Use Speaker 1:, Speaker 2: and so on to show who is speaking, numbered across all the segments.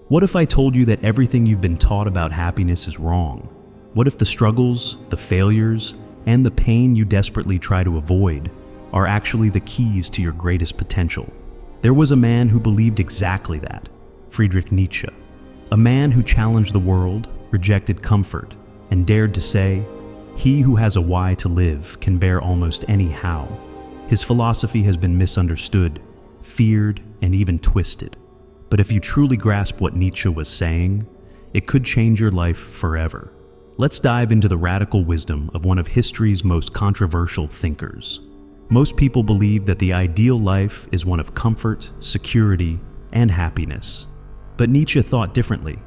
Speaker 1: What if I told you that everything you've been taught about happiness is wrong? What if the struggles, the failures, and the pain you desperately try to avoid are actually the keys to your greatest potential? There was a man who believed exactly that, Friedrich Nietzsche. A man who challenged the world, rejected comfort, and dared to say, "He who has a why to live can bear almost any how." His philosophy has been misunderstood, feared, and even twisted. But if you truly grasp what Nietzsche was saying, it could change your life forever. Let's dive into the radical wisdom of one of history's most controversial thinkers. Most people believe that the ideal life is one of comfort, security, and happiness. But Nietzsche thought differently.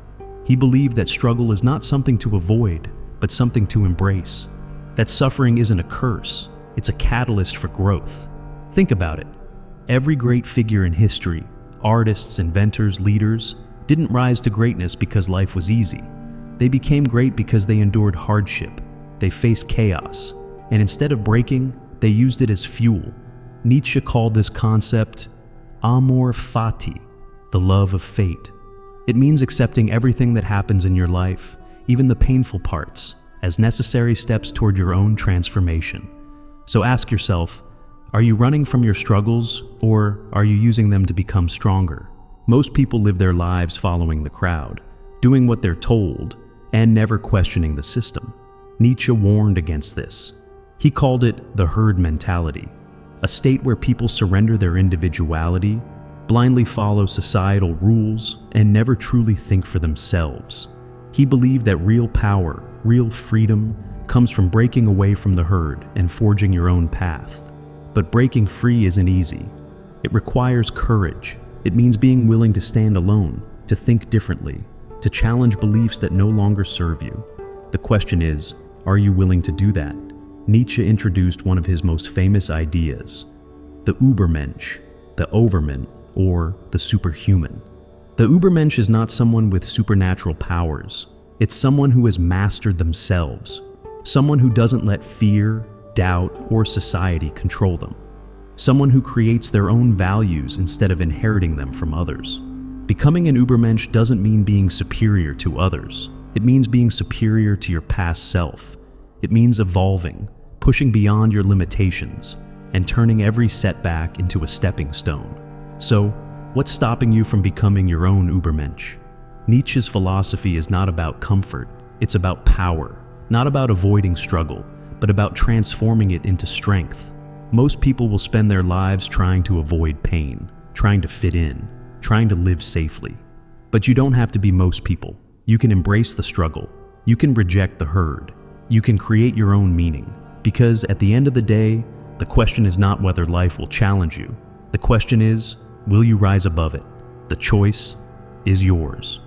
Speaker 1: He believed that struggle is not something to avoid, but something to embrace. That suffering isn't a curse, it's a catalyst for growth. Think about it. Every great figure in history, artists, inventors, leaders, didn't rise to greatness because life was easy. They became great because they endured hardship, they faced chaos, and instead of breaking, they used it as fuel. Nietzsche called this concept amor fati, the love of fate. It means accepting everything that happens in your life, even the painful parts, as necessary steps toward your own transformation. So ask yourself, are you running from your struggles, or are you using them to become stronger? Most people live their lives following the crowd, doing what they're told, and never questioning the system. Nietzsche warned against this. He called it the herd mentality, a state where people surrender their individuality, blindly follow societal rules, and never truly think for themselves. He believed that real power, real freedom, comes from breaking away from the herd and forging your own path. But breaking free isn't easy. It requires courage. It means being willing to stand alone, to think differently, to challenge beliefs that no longer serve you. The question is, are you willing to do that? Nietzsche introduced one of his most famous ideas, the Übermensch, the Overman, or the superhuman. The Übermensch is not someone with supernatural powers. It's someone who has mastered themselves, someone who doesn't let fear, doubt, or society control them, someone who creates their own values instead of inheriting them from others. Becoming an Übermensch doesn't mean being superior to others. It means being superior to your past self. It means evolving, pushing beyond your limitations, and turning every setback into a stepping stone. So, what's stopping you from becoming your own Übermensch? Nietzsche's philosophy is not about comfort, it's about power, not about avoiding struggle, but about transforming it into strength. Most people will spend their lives trying to avoid pain, trying to fit in, trying to live safely. But you don't have to be most people. You can embrace the struggle. You can reject the herd. You can create your own meaning. Because at the end of the day, the question is not whether life will challenge you. The question is, will you rise above it? The choice is yours.